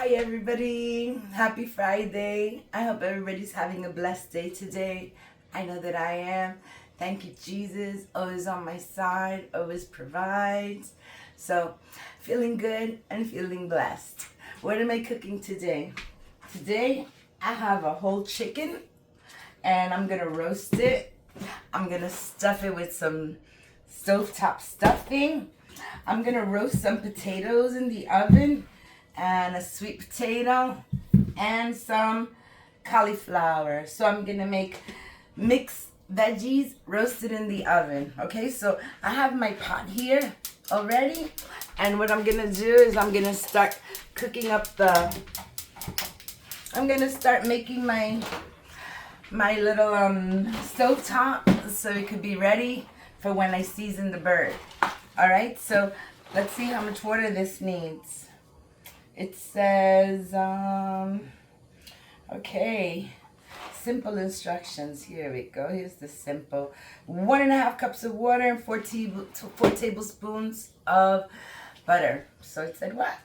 Hi everybody, happy Friday. I hope everybody's having a blessed day today. I know that I am. Thank you, Jesus, always on my side, always provides. So, feeling good and feeling blessed. What am I cooking today? Today, I have a whole chicken and I'm gonna roast it. I'm gonna stuff it with some stovetop stuffing. I'm gonna roast some potatoes in the oven and a sweet potato and some cauliflower. So I'm gonna make mixed veggies roasted in the oven. Okay, so I have my pot here already, and what I'm gonna do is I'm gonna start cooking up I'm gonna start making my little stove top so it could be ready for when I season the bird. All right, so let's see how much water this needs. It says, okay, simple instructions. Here we go. Here's the simple. 1.5 cups of water and 4 tablespoons of butter. So it said what?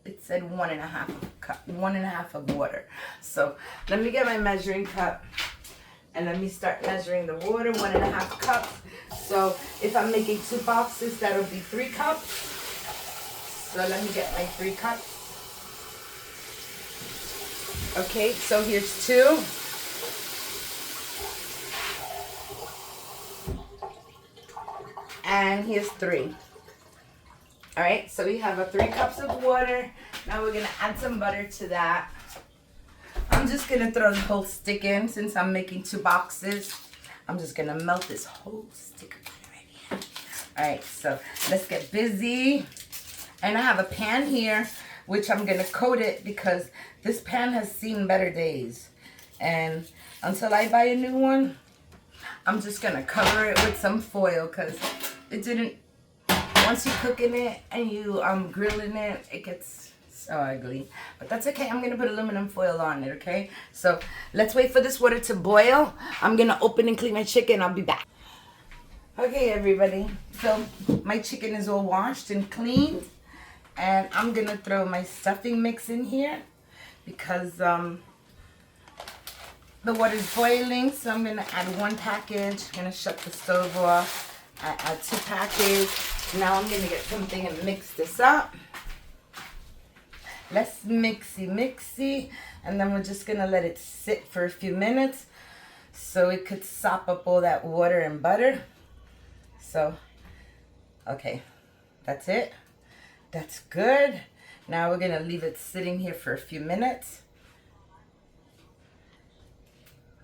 It said 1.5 cup, 1.5 of water. So let me get my measuring cup and let me start measuring the water. 1.5 cups. So if I'm making 2 boxes, that'll be 3 cups. So let me get my 3 cups. Okay, so here's 2. And here's 3. All right, so we have 3 cups of water. Now we're gonna add some butter to that. I'm just gonna throw the whole stick in since I'm making 2 boxes. I'm just gonna melt this whole stick of butter right here. All right, so let's get busy. And I have a pan here, which I'm gonna coat it because this pan has seen better days. And until I buy a new one, I'm just gonna cover it with some foil because it didn't, once you cook in it and you grilling it, it gets so ugly. But that's okay, I'm gonna put aluminum foil on it, okay? So let's wait for this water to boil. I'm gonna open and clean my chicken, I'll be back. Okay everybody, so my chicken is all washed and cleaned. And I'm gonna throw my stuffing mix in here because the water's boiling. So I'm gonna add 1 package. I'm gonna shut the stove off. I add 2 packages. Now I'm gonna get something and mix this up. Let's mixy, and then we're just gonna let it sit for a few minutes so it could sop up all that water and butter. So, okay, that's it. That's good. Now we're gonna leave it sitting here for a few minutes.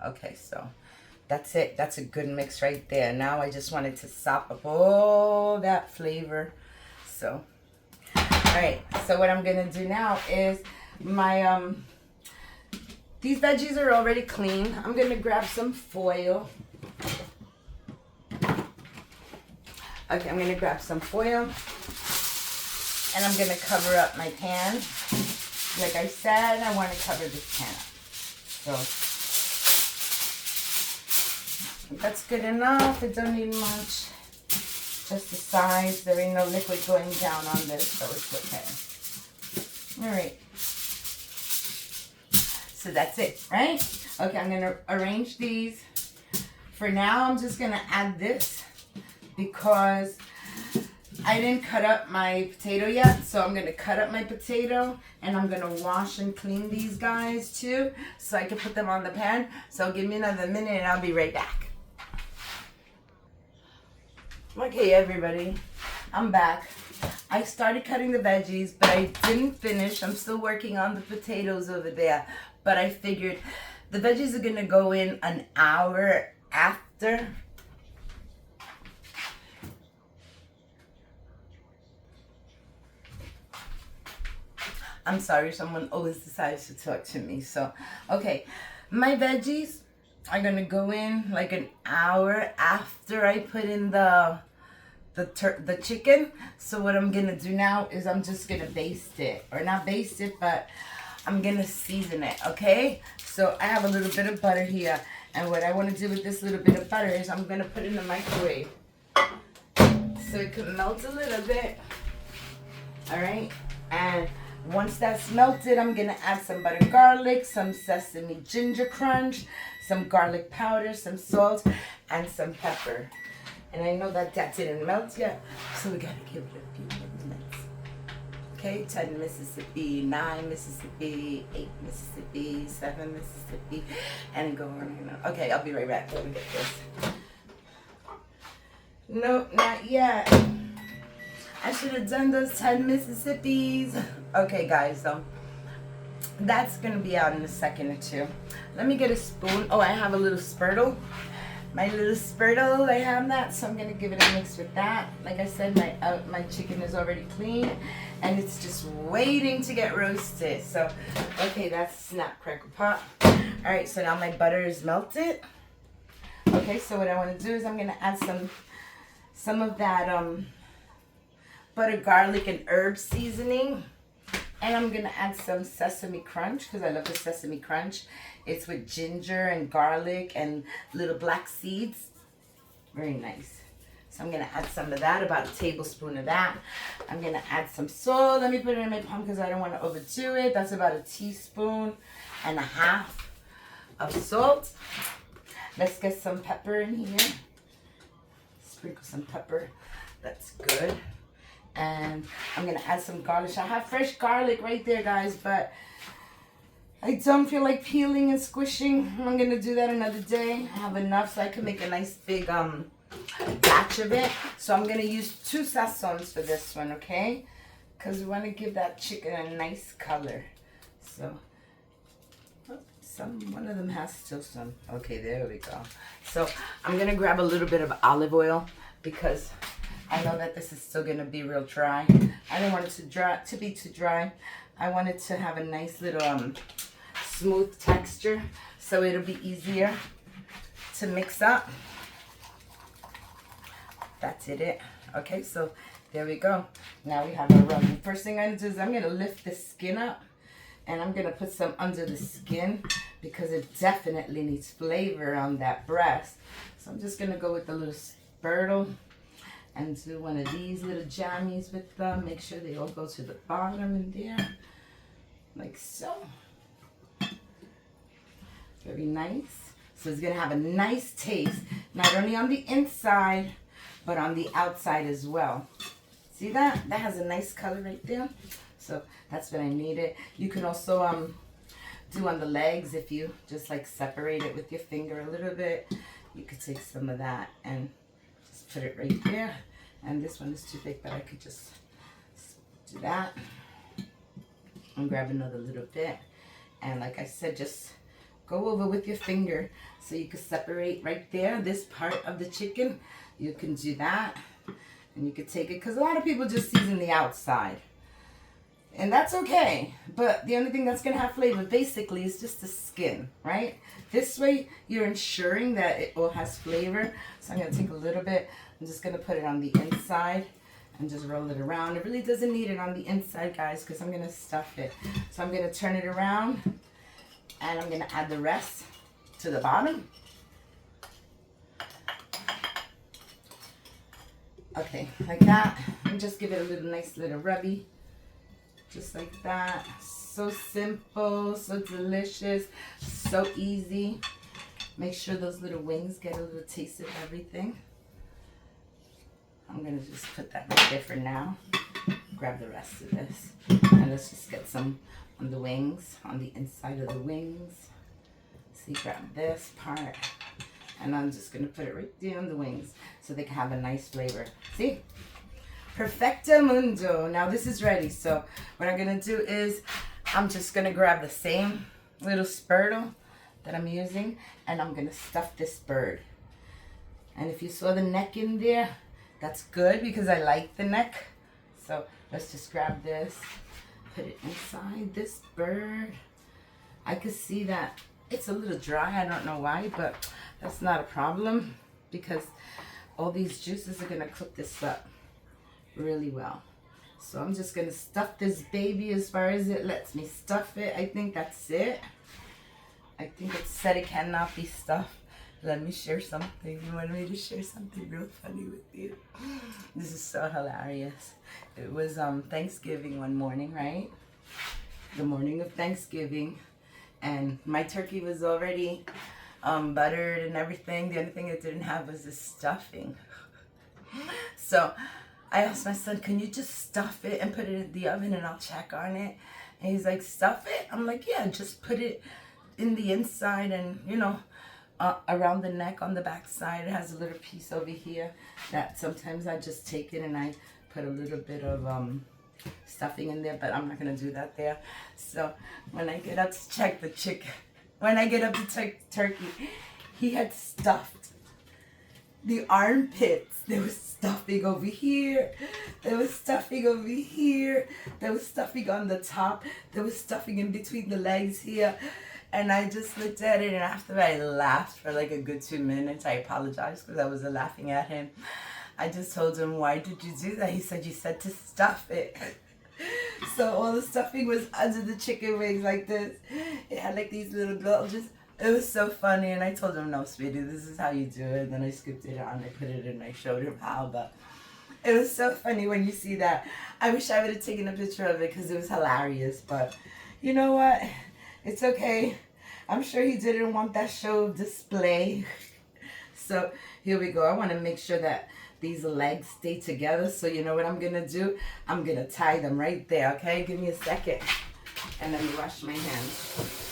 Okay, so that's it. That's a good mix right there. Now I just wanted to sop up all that flavor. So, all right. So what I'm gonna do now is my these veggies are already clean. I'm gonna grab some foil. Okay, I'm gonna grab some foil. And I'm going to cover up my pan. Like I said, I want to cover this pan up. So that's good enough. It don't need much. Just the size. There ain't no liquid going down on this, so it's okay. All right. So that's it, right? Okay, I'm going to arrange these. For now, I'm just going to add this because I didn't cut up my potato yet, so I'm going to cut up my potato and I'm going to wash and clean these guys too so I can put them on the pan. So give me another minute and I'll be right back. Okay, everybody, I'm back. I started cutting the veggies, but I didn't finish. I'm still working on the potatoes over there, but I figured the veggies are going to go in an hour after. I'm sorry, someone always decides to talk to me. So, okay, my veggies are gonna go in like an hour after I put in the chicken. So what I'm gonna do now is I'm just gonna baste it, or not baste it, but I'm gonna season it. Okay, so I have a little bit of butter here, and what I want to do with this little bit of butter is I'm gonna put it in the microwave so it can melt a little bit. All right. And Once that's melted, I'm gonna add some butter garlic, some sesame ginger crunch, some garlic powder, some salt, and some pepper. And I know that didn't melt yet, so we gotta give it a few minutes. Okay, 10 Mississippi, 9 Mississippi, 8 Mississippi, 7 Mississippi, and go on and on. Okay, I'll be right back. Let me get this. Nope, not yet. I should have done those 10 Mississippis. Okay, guys, so that's gonna be out in a second or two. Let me get a spoon. Oh, I have a little spurtle. My little spurtle, I have that, so I'm gonna give it a mix with that. Like I said, my chicken is already clean, and it's just waiting to get roasted. So, okay, that's snap crackle pop. All right, so now my butter is melted. Okay, so what I want to do is I'm gonna add some of that butter, garlic, and herb seasoning. And I'm going to add some sesame crunch because I love the sesame crunch. It's with ginger and garlic and little black seeds. Very nice. So I'm going to add some of that, about a tablespoon of that. I'm going to add some salt. Let me put it in my palm because I don't want to overdo it. That's about a teaspoon and a half of salt. Let's get some pepper in here. Sprinkle some pepper. That's good. And I'm going to add some garlic. I have fresh garlic right there, guys, but I don't feel like peeling and squishing. I'm going to do that another day. I have enough so I can make a nice big batch of it. So I'm going to use 2 sazons for this one, okay? Because we want to give that chicken a nice color. So, one of them has still some. Okay, there we go. So I'm going to grab a little bit of olive oil because I know that this is still going to be real dry. I don't want it to be too dry. I want it to have a nice little smooth texture so it'll be easier to mix up. That's it. Okay, so there we go. Now we have our rum. First thing I'm going to do is I'm going to lift the skin up and I'm going to put some under the skin because it definitely needs flavor on that breast. So I'm just going to go with the little spurtle and do one of these little jammies with them. Make sure they all go to the bottom in there, like so. Very nice. So it's gonna have a nice taste, not only on the inside, but on the outside as well. See that? That has a nice color right there. So that's what I needed. You can also do on the legs if you just like separate it with your finger a little bit. You could take some of that and just put it right there. And this one is too big, but I could just do that and grab another little bit. And like I said, just go over with your finger so you can separate right there, this part of the chicken. You can do that and you can take it, because a lot of people just season the outside. And that's okay, but the only thing that's going to have flavor basically is just the skin, right? This way you're ensuring that it all has flavor. So I'm going to take a little bit. I'm just going to put it on the inside and just roll it around. It really doesn't need it on the inside, guys, because I'm going to stuff it. So I'm going to turn it around and I'm going to add the rest to the bottom. Okay, like that. And just give it a little nice little rubby. Just like that. So simple, so delicious, so easy. Make sure those little wings get a little taste of everything. I'm going to just put that right there for now. Grab the rest of this. And let's just get some on the wings, on the inside of the wings. See, grab this part. And I'm just going to put it right there on the wings so they can have a nice flavor. See? Perfecto mundo. Now this is ready. So what I'm going to do is I'm just going to grab the same little spurtle that I'm using and I'm going to stuff this bird. And if you saw the neck in there, that's good because I like the neck. So let's just grab this, put it inside this bird. I could see that it's a little dry. I don't know why, but that's not a problem because all these juices are going to cook this up really well. So I'm just going to stuff this baby as far as it lets me stuff it. I think that's it. I think it said it cannot be stuffed. Let me share something. You want me to share something real funny with you? This is so hilarious. It was Thanksgiving one morning, right? the morning of Thanksgiving, and my turkey was already buttered and everything. The only thing it didn't have was the stuffing. So I asked my son, can you just stuff it and put it in the oven and I'll check on it? And he's like, stuff it? I'm like, yeah, just put it in the inside and, you know, around the neck on the back side. It has a little piece over here that sometimes I just take it and I put a little bit of stuffing in there, but I'm not going to do that there. So when I get up to check the chicken, when I get up to check turkey, he had stuffed the armpits. There was stuffing over here. There was stuffing over here. There was stuffing on the top. There was stuffing in between the legs here. And I just looked at it, and after I laughed for like a good 2 minutes, I apologized because I was laughing at him. I just told him, why did you do that? He said, you said to stuff it. So all the stuffing was under the chicken wings like this. It had like these little bulges. It was so funny, and I told him, no, sweetie, this is how you do it. And then I scooped it on, I put it in, I showed him how, but it was so funny when you see that. I wish I would have taken a picture of it because it was hilarious, but you know what? It's okay. I'm sure he didn't want that show display. So here we go. I want to make sure that these legs stay together. So you know what I'm going to do? I'm going to tie them right there, okay? Give me a second. And let me wash my hands.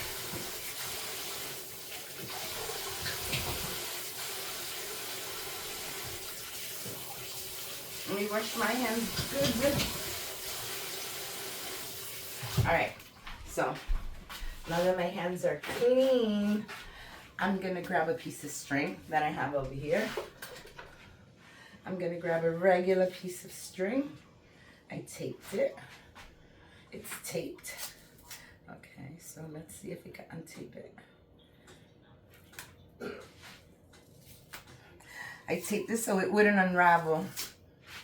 Let me wash my hands good. All right, so now that my hands are clean, I'm gonna grab a piece of string that I have over here. I'm gonna grab a regular piece of string. I taped it. It's taped. Okay, so let's see if we can untape it. I taped this so it wouldn't unravel.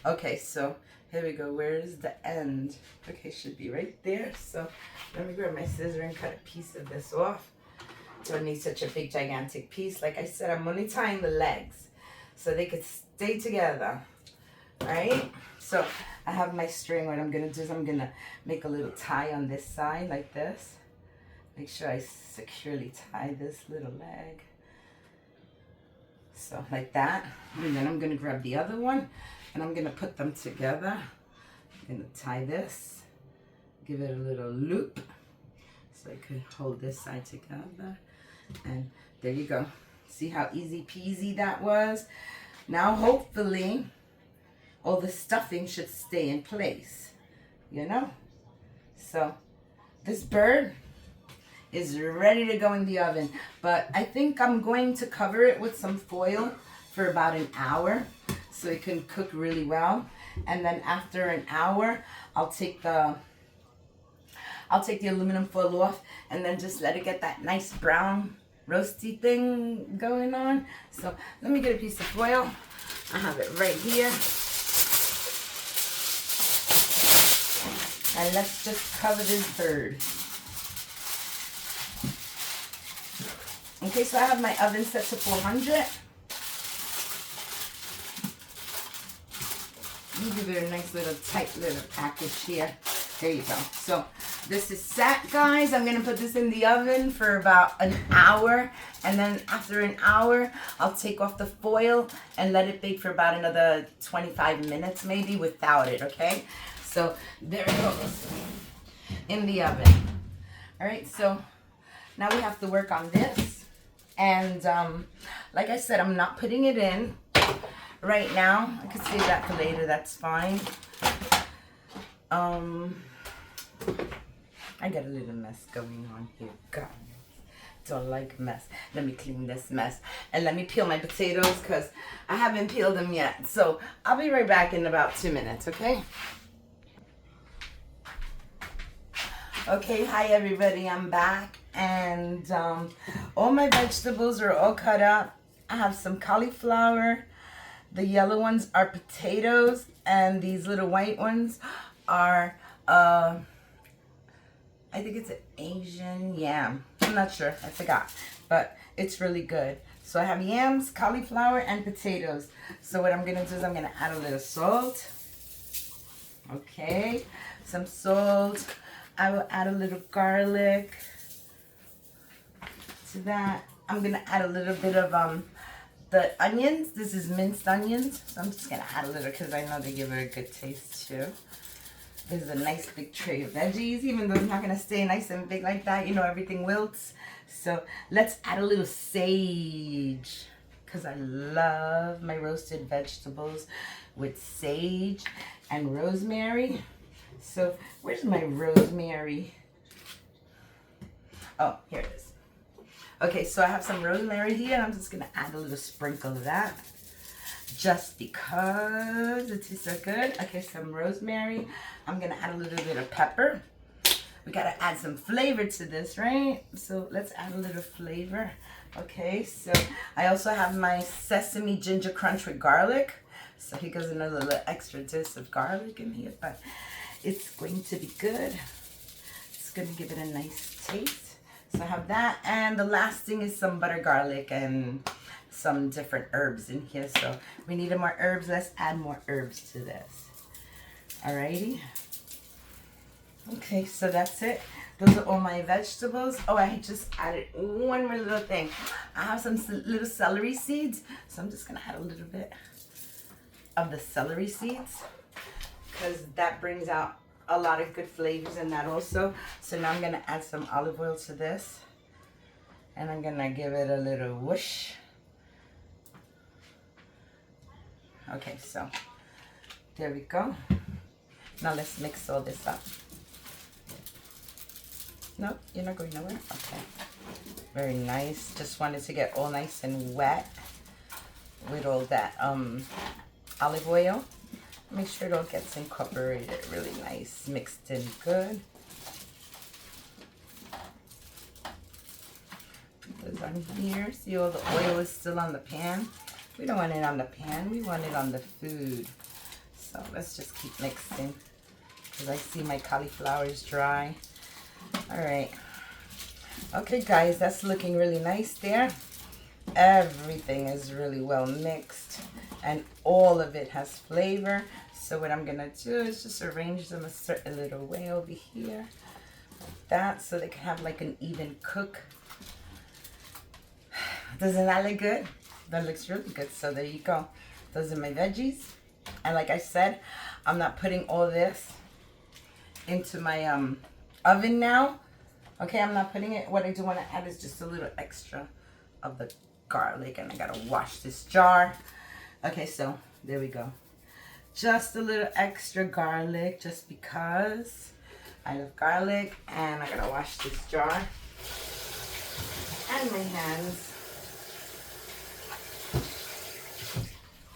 Okay, so here we go. Where is the end? Okay, should be right there. So let me grab my scissor and cut a piece of this off. Don't need such a big, gigantic piece. Like I said, I'm only tying the legs so they could stay together. All right? So I have my string. What I'm going to do is I'm going to make a little tie on this side like this. Make sure I securely tie this little leg. So like that. And then I'm going to grab the other one. And I'm going to put them together. I'm going to tie this, give it a little loop so I could hold this side together. And there you go. See how easy peasy that was? Now hopefully all the stuffing should stay in place, you know? So this bird is ready to go in the oven. But I think I'm going to cover it with some foil for about an hour, so it can cook really well. And then after an hour, I'll take the aluminum foil off and then just let it get that nice brown roasty thing going on. So let me get a piece of foil. I have it right here. And let's just cover this bird. Okay, so I have my oven set to 400. Let me give it a nice little tight little package here. There you go. So this is set, guys. I'm going to put this in the oven for about an hour. And then after an hour, I'll take off the foil and let it bake for about another 25 minutes maybe without it, okay? So there it goes in the oven. All right, so now we have to work on this. And like I said, I'm not putting it in right now. I could save that for later, that's fine. I got a little mess going on here. God, don't like mess. Let me clean this mess. And let me peel my potatoes because I haven't peeled them yet. So I'll be right back in about 2 minutes, okay? Okay, hi everybody, I'm back. And all my vegetables are all cut up. I have some cauliflower. The yellow ones are potatoes, and these little white ones are, I think it's an Asian yam. I'm not sure, I forgot, but it's really good. So I have yams, cauliflower, and potatoes. So what I'm gonna do is I'm gonna add a little salt. Okay, some salt. I will add a little garlic to that. I'm gonna add a little bit of the onions. This is minced onions, so I'm just gonna add a little because I know they give it a good taste too. This is a nice big tray of veggies, even though it's not gonna stay nice and big like that. You know, everything wilts. So let's add a little sage because I love my roasted vegetables with sage and rosemary. So where's my rosemary? Oh, here it is. Okay, so I have some rosemary here, and I'm just gonna add a little sprinkle of that just because it tastes so good. Okay, some rosemary. I'm gonna add a little bit of pepper. We gotta add some flavor to this, right? So let's add a little flavor. Okay, so I also have my sesame ginger crunch with garlic. So here goes another little extra dose of garlic in here, but it's going to be good. It's gonna give it a nice taste. So I have that, and the last thing is some butter garlic and some different herbs in here. So we needed more herbs. Let's add more herbs to this. Alrighty. Okay, so that's it. Those are all my vegetables. Oh, I just added one more little thing. I have some little celery seeds, so I'm just gonna add a little bit of the celery seeds because that brings out a lot of good flavors in that also. So now I'm gonna add some olive oil to this, and I'm gonna give it a little whoosh. Okay, so there we go. Now let's mix all this up. No, you're not going nowhere? Okay. Very nice. Just wanted to get all nice and wet with all that olive oil. Make sure it all gets incorporated really nice, mixed in good. Put those on here. See, all the oil is still on the pan. We don't want it on the pan, we want it on the food. So let's just keep mixing because I see my cauliflower is dry. All right. Okay, guys, that's looking really nice there. Everything is really well mixed and all of it has flavor. So what I'm gonna do is just arrange them a certain little way over here, like that, so they can have like an even cook. Doesn't that look good? That looks really good. So there you go. Those are my veggies. And like I said, I'm not putting all this into my oven now. Okay, I'm not putting it. What I do want to add is just a little extra of the garlic, and I gotta wash this jar. Okay, so there we go. Just a little extra garlic, just because I love garlic, and I gotta wash this jar and my hands.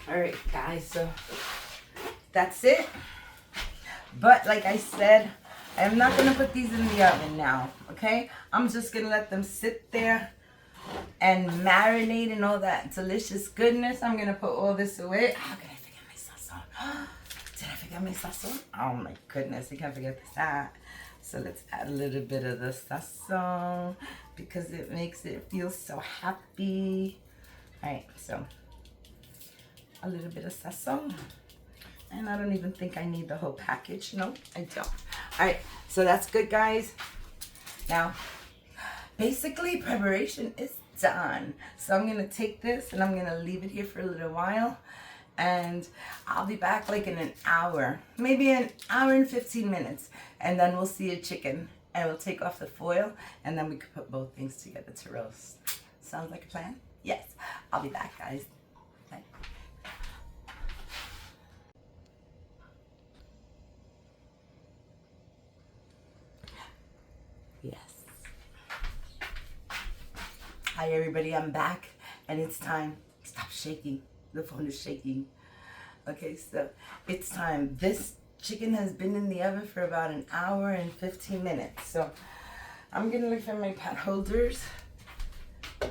All right, guys, so that's it. But like I said, I'm not gonna put these in the oven now, okay? I'm just gonna let them sit there and marinate in all that delicious goodness. I'm gonna put all this away. How can I forget my sazon? Did I forget my sazon? Oh my goodness, I can't forget that. So let's add a little bit of the sazon because it makes it feel so happy. All right, so a little bit of sazon. And I don't even think I need the whole package. No, I don't. All right, so that's good, guys. Now, basically, preparation is done. So I'm gonna take this and I'm gonna leave it here for a little while. And I'll be back like in an hour, maybe an hour and 15 minutes. And then we'll see a chicken and we'll take off the foil and then we can put both things together to roast. Sounds like a plan? Yes, I'll be back, guys. Bye. Yes. Hi everybody, I'm back and it's time. Stop shaking. The phone is shaking. Okay, so it's time. This chicken has been in the oven for about an hour and 15 minutes. So I'm gonna look for my pot holders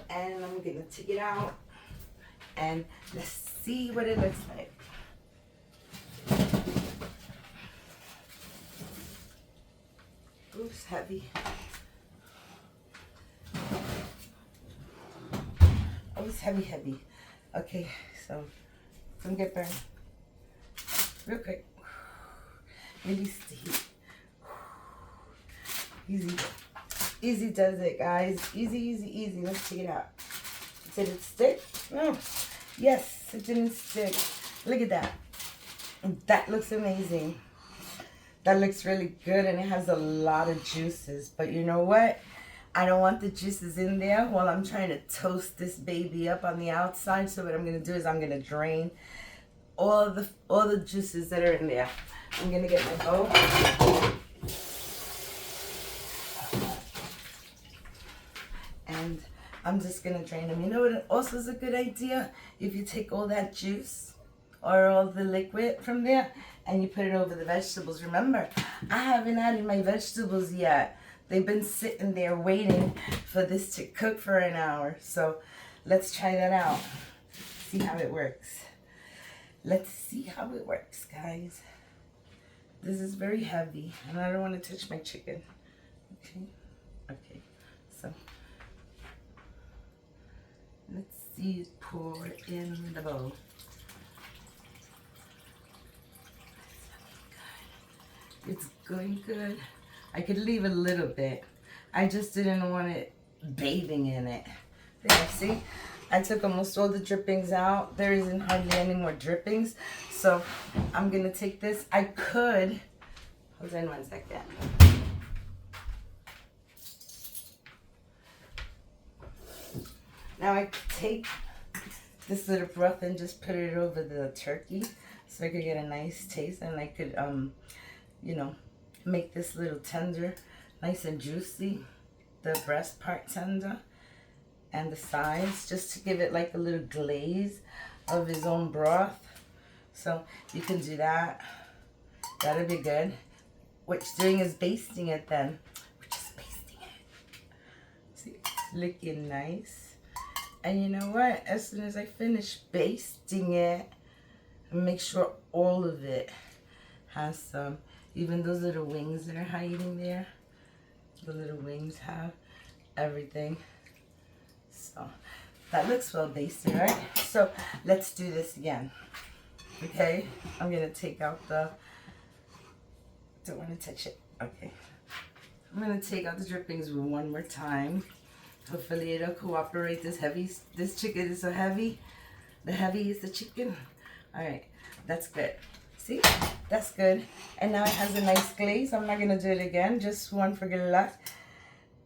and I'm gonna take it out and let's see what it looks like. Oops, heavy. Oh, it's heavy. Okay, so don't get burned. Real quick. Release the heat. Easy. Easy does it, guys. Easy, easy, easy. Let's take it out. Did it stick? No. Yes, it didn't stick. Look at that. That looks amazing. That looks really good, and it has a lot of juices. But you know what? I don't want the juices in there while I'm trying to toast this baby up on the outside. So what I'm going to do is I'm going to drain all the juices that are in there. I'm going to get my bowl. And I'm just going to drain them. You know what also is a good idea? If you take all that juice or all the liquid from there and you put it over the vegetables. Remember, I haven't added my vegetables yet. They've been sitting there waiting for this to cook for an hour. So let's try that out. See how it works. Let's see how it works, guys. This is very heavy, and I don't want to touch my chicken. Okay. Okay. So let's see it pour in the bowl. It's going good. I could leave a little bit. I just didn't want it bathing in it. There, see? I took almost all the drippings out. There isn't hardly any more drippings. So I'm going to take this. I could, hold on 1 second. Now I could take this little broth and just put it over the turkey so I could get a nice taste, and I could, you know, make this little tender, nice and juicy, the breast part tender, and the sides, just to give it like a little glaze of his own broth. So you can do that. That'll be good. What you're doing is basting it then. We're just basting it. See, it's looking nice. And you know what? As soon as I finish basting it, make sure all of it has some, even those little wings that are hiding there. The little wings have everything. So that looks well basted, right? So let's do this again. Okay, I'm gonna take out the, don't want to touch it. Okay, I'm gonna take out the drippings one more time. Hopefully it'll cooperate. This chicken is so heavy. The heavy is the chicken. All right, that's good. See, that's good. And now it has a nice glaze. I'm not gonna do it again, just one for good luck.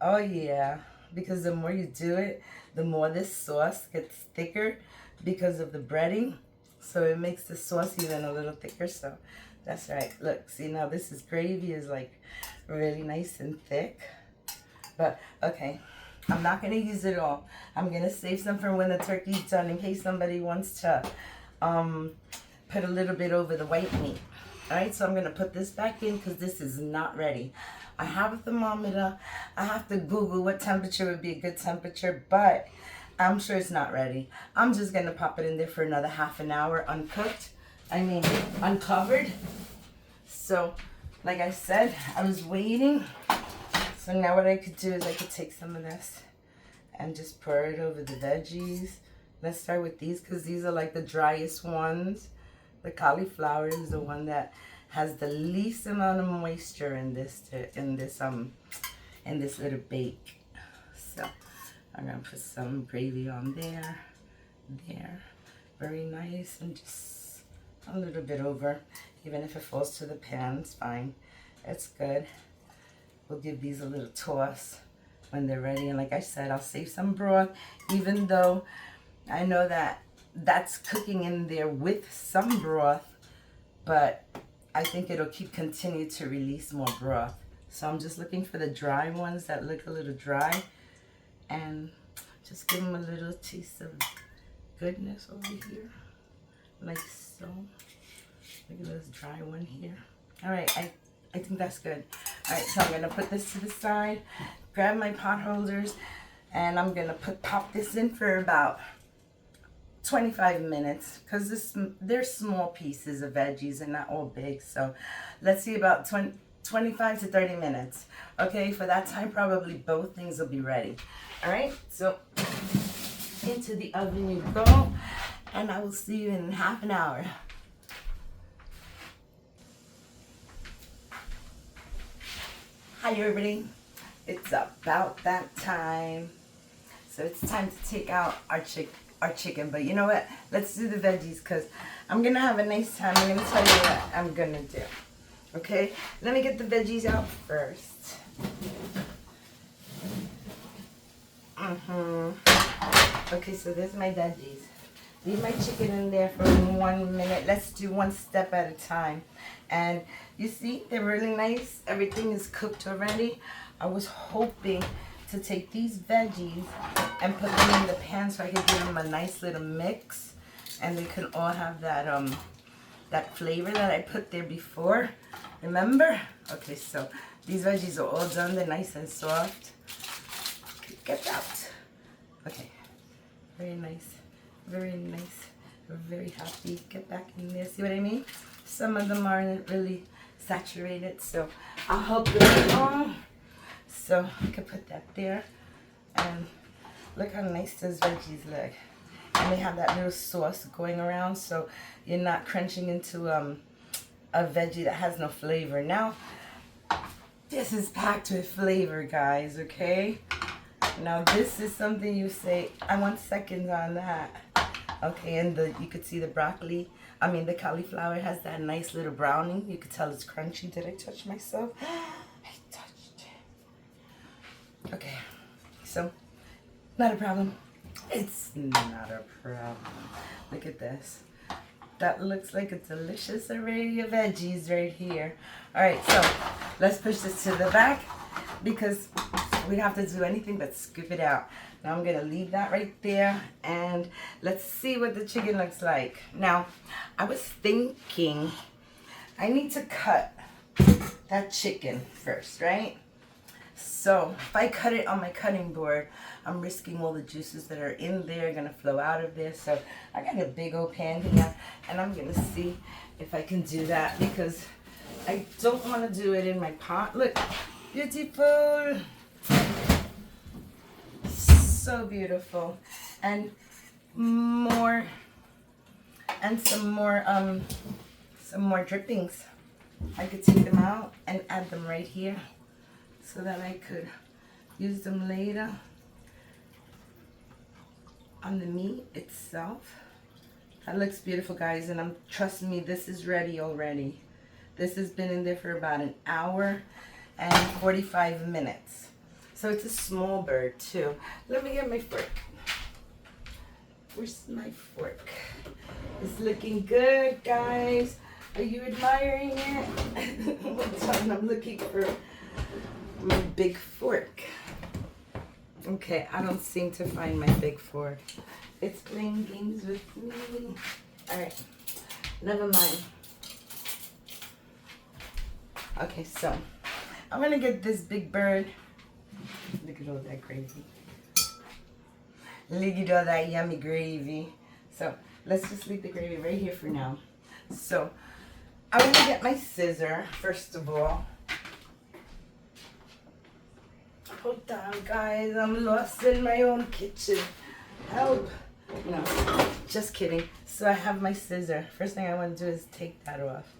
Oh yeah, because the more you do it, the more this sauce gets thicker because of the breading. So it makes the sauce even a little thicker. So that's right. Look, see, now this is gravy is like really nice and thick. But okay, I'm not gonna use it all. I'm gonna save some for when the turkey's done in case somebody wants to put a little bit over the white meat. All right, so I'm gonna put this back in because this is not ready. I have a thermometer. I have to Google what temperature would be a good temperature, but I'm sure it's not ready. I'm just gonna pop it in there for another half an hour uncooked. Uncovered. So, like I said, I was waiting. So now what I could do is I could take some of this and just pour it over the veggies. Let's start with these because these are like the driest ones. The cauliflower is the one that has the least amount of moisture in this little bake. So I'm gonna put some gravy on there, very nice, and just a little bit over. Even if it falls to the pan, it's fine. It's good. We'll give these a little toss when they're ready. And like I said, I'll save some broth, even though I know that that's cooking in there with some broth, but I think it'll continue to release more broth. So I'm just looking for the dry ones that look a little dry, and just give them a little taste of goodness over here, like so. Look at this dry one here. All right, I think that's good. All right, so I'm gonna put this to the side, grab my pot holders, and I'm gonna pop this in for about 25 minutes because they're small pieces of veggies and not all big. So let's see, about 25 to 30 minutes. Okay, for that time, probably both things will be ready. All right, so into the oven you go, and I will see you in half an hour. Hi everybody, It's about that time. So it's time to take out our chicken. But you know what? Let's do the veggies because I'm going to have a nice time. I'm going to tell you what I'm going to do. Okay? Let me get the veggies out first. Okay, so there's my veggies. Leave my chicken in there for 1 minute. Let's do one step at a time. And you see, they're really nice. Everything is cooked already. I was hoping to take these veggies and put them in the pan so I could give them a nice little mix. And they can all have that that flavor that I put there before. Remember? Okay, so these veggies are all done. They're nice and soft. Get out. Okay. Very nice. Very nice. Very happy. Get back in there. See what I mean? Some of them aren't really saturated, so I'll help them along. So I can put that there. And look how nice those veggies look. And they have that little sauce going around, so you're not crunching into a veggie that has no flavor. Now, this is packed with flavor, guys, okay? Now, this is something you say, I want seconds on that. Okay, and you could see the the cauliflower has that nice little browning. You could tell it's crunchy. Did I touch myself? I touched it. Okay, so, not a problem. It's not a problem. Look at this. That looks like a delicious array of veggies right here. All right, so let's push this to the back because we don't have to do anything but scoop it out. Now I'm gonna leave that right there and let's see what the chicken looks like. Now, I was thinking I need to cut that chicken first, right? So if I cut it on my cutting board, I'm risking all the juices that are in there gonna flow out of there. So I got a big old pan here and I'm gonna see if I can do that because I don't wanna do it in my pot. Look, beautiful. So beautiful. And some more drippings. I could take them out and add them right here so that I could use them later on the meat itself. That looks beautiful, guys, and trust me, this is ready already. This has been in there for about an hour and 45 minutes. So it's a small bird too. Let me get my fork. Where's my fork? It's looking good, guys. Are you admiring it? Hold on, I'm looking for my big fork. Okay, I don't seem to find my big fork. It's playing games with me. All right, never mind. Okay, so I'm gonna get this big bird. Look at all that gravy. Look at all that yummy gravy. So let's just leave the gravy right here for now. So I'm gonna get my scissor first of all. Hold on, guys. I'm lost in my own kitchen. Help. No, just kidding. So I have my scissor. First thing I want to do is take that off.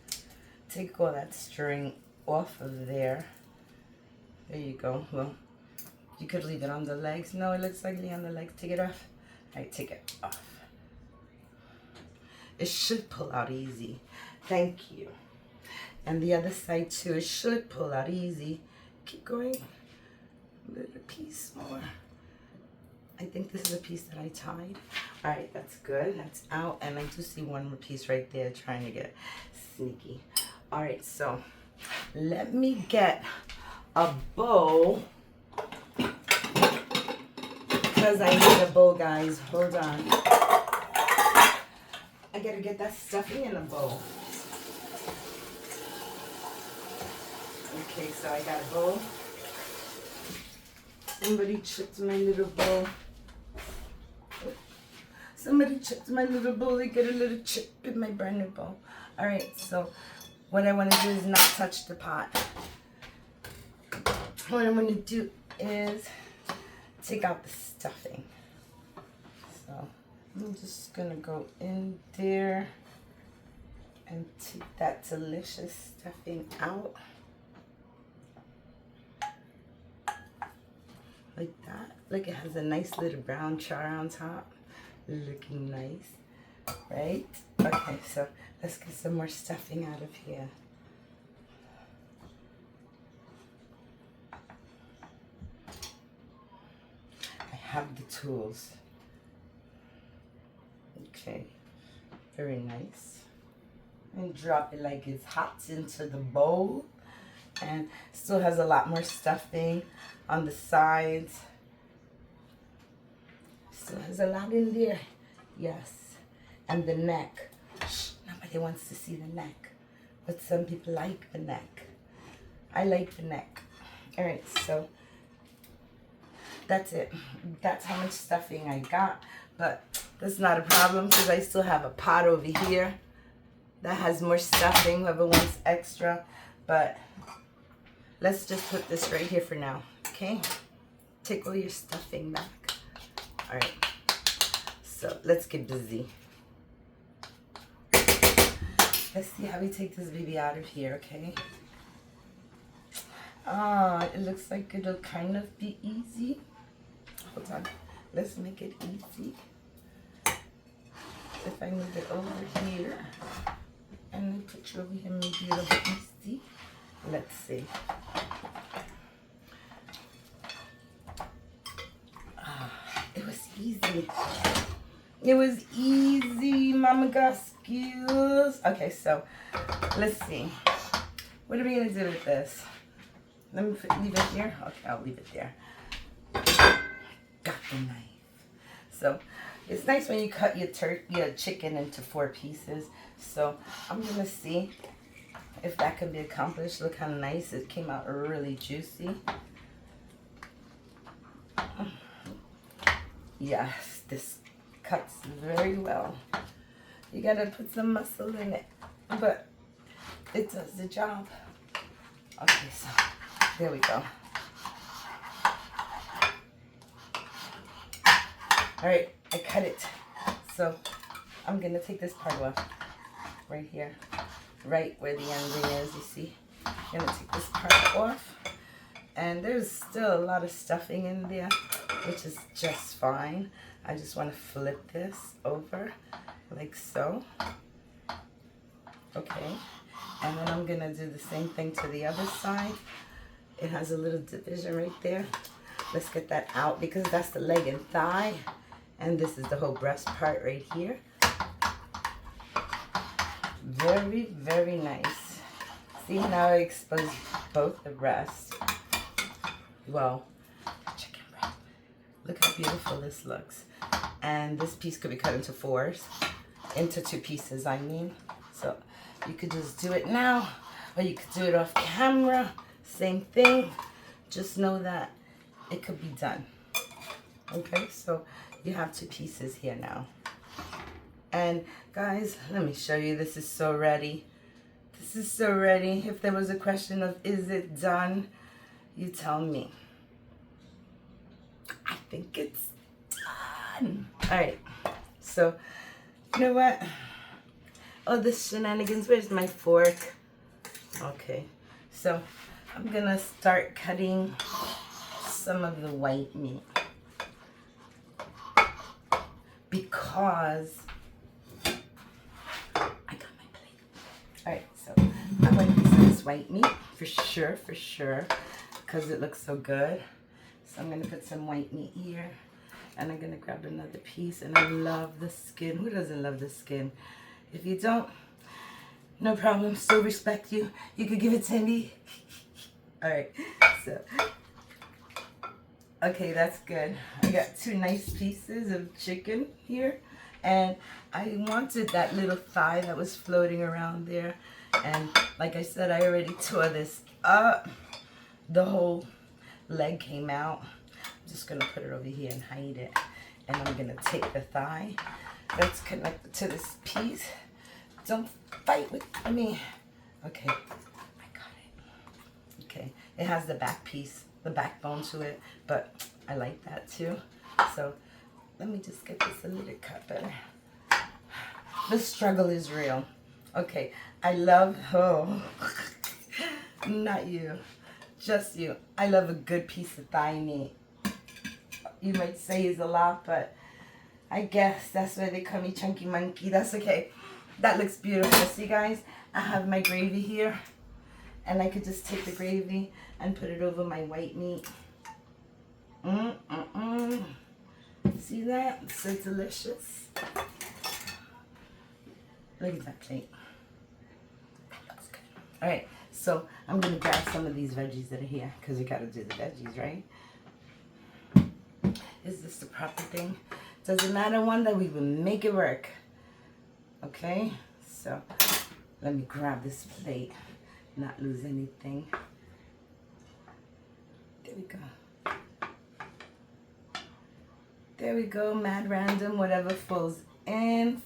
Take all that string off of there. There you go. Well, you could leave it on the legs. No, it looks ugly on the legs. Take it off. All right, take it off. It should pull out easy. Thank you. And the other side too. It should pull out easy. Keep going. A little piece more. I think this is a piece that I tied. All right, that's good. That's out. And I do see one more piece right there trying to get sneaky. All right, so let me get a bowl because I need a bowl, guys. Hold on. I gotta get that stuffing in a bowl. Okay, so I got a bowl. Somebody chipped my little bowl. Somebody chipped my little bowl. They get a little chip in my brand new bowl. All right, so what I want to do is not touch the pot. What I'm going to do is take out the stuffing. So I'm just going to go in there and take that delicious stuffing out. like that. Look, it has a nice little brown char on top. Looking nice, right? Okay, so let's get some more stuffing out of here. I have the tools. Okay, very nice. And drop it like it's hot into the bowl. And still has a lot more stuffing on the sides. Still has a lot in there. Yes. And the neck. Shh, nobody wants to see the neck. But some people like the neck. I like the neck. Alright, so that's it. That's how much stuffing I got. But that's not a problem because I still have a pot over here that has more stuffing, whoever wants extra. But let's just put this right here for now, okay? Take all your stuffing back. All right, so let's get busy. Let's see how we take this baby out of here, okay? It looks like it'll kind of be easy. Hold on, let's make it easy. If I move it over here and then put you over here, maybe it'll be easy. Let's see. It was easy. It was easy. Mama got skills. Okay, so let's see. What are we gonna do with this? Let me leave it here. Okay, I'll leave it there. Got the knife. So it's nice when you cut your chicken into 4 pieces. So I'm gonna see if that can be accomplished. Look how nice it came out, really juicy. Yes, this cuts very well. You gotta put some muscle in it, but it does the job. Okay, so there we go. All right, I cut it. So I'm gonna take this part off right here, right where the ending is, you see. I'm gonna take this part off. And there's still a lot of stuffing in there, which is just fine. I just want to flip this over like so. Okay. And then I'm going to do the same thing to the other side. It has a little division right there. Let's get that out because that's the leg and thigh. And this is the whole breast part right here. Very, very nice. See, now I expose both the breasts. Well, chicken breast. Look how beautiful this looks. And this piece could be cut into 4s. Into 2 pieces, I mean. So you could just do it now, or you could do it off camera. Same thing. Just know that it could be done. Okay, so you have 2 pieces here now. And guys, let me show you. This is so ready. This is so ready. If there was a question of is it done, you tell me. I think it's done. All right. So, you know what? Oh, this shenanigans. Where's my fork? Okay. So, I'm going to start cutting some of the white meat. Because I got my plate. All right. So, I'm going to use this white meat for sure. Because it looks so good. So I'm going to put some white meat here. And I'm going to grab another piece. And I love the skin. Who doesn't love the skin? If you don't, no problem. Still respect you. You could give it to me. Alright. So, okay, that's good. I got 2 nice pieces of chicken here. And I wanted that little thigh that was floating around there. And like I said, I already tore this up. The whole leg came out. I'm just going to put it over here and hide it. And I'm going to take the thigh that's connected to this piece. Don't fight with me. Okay, I got it. Okay, it has the back piece, the backbone to it, but I like that too. So let me just get this a little cut better. The struggle is real. Okay, I love, not you. Just you. I love a good piece of thigh meat. you might say is a lot, but I guess that's why they call me Chunky Monkey. That's okay. That looks beautiful. See, guys, I have my gravy here, and I could just take the gravy and put it over my white meat. See that? It's so delicious. Look at that plate. That looks good. All right, so I'm gonna grab some of these veggies that are here because we gotta do the veggies, right? Is this the proper thing? Doesn't matter, one that we will make it work. Okay, so let me grab this plate, not lose anything. There we go. There we go, mad random, whatever falls in,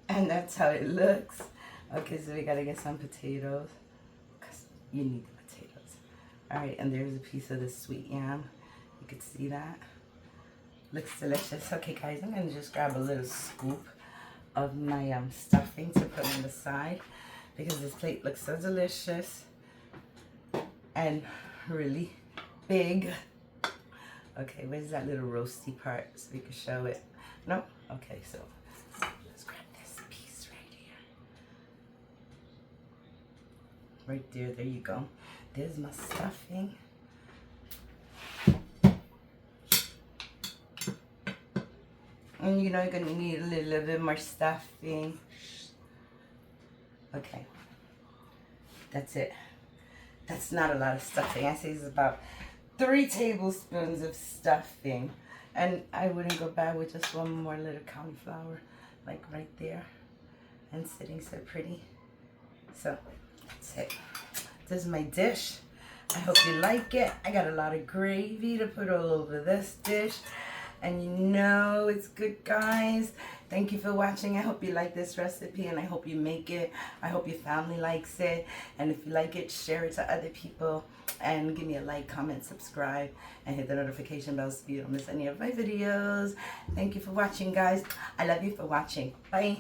and that's how it looks. Okay, so we gotta get some potatoes, because you need the potatoes. All right, and there's a piece of the sweet yam. You can see that. Looks delicious. Okay, guys, I'm gonna just grab a little scoop of my stuffing to put on the side, because this plate looks so delicious and really big. Okay, where's that little roasty part so we can show it? No? Okay, so let's grab this piece right here. Right there, there you go. There's my stuffing. And you know you're gonna need a little bit more stuffing. Okay, that's it. That's not a lot of stuffing. I say it's about 3 tablespoons of stuffing, and I wouldn't go bad with just one more little cauliflower, like right there, and sitting so pretty. So that's it. This is my dish. I hope you like it. I got a lot of gravy to put all over this dish, and you know it's good, guys. Thank you for watching. I hope you like this recipe, and I hope you make it. I hope your family likes it, and if you like it, share it to other people, and give me a like, comment, subscribe, and hit the notification bell so you don't miss any of my videos. Thank you for watching, guys. I love you for watching. Bye.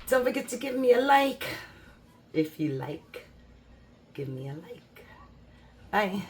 Don't forget to give me a like. If you like, give me a like. Bye.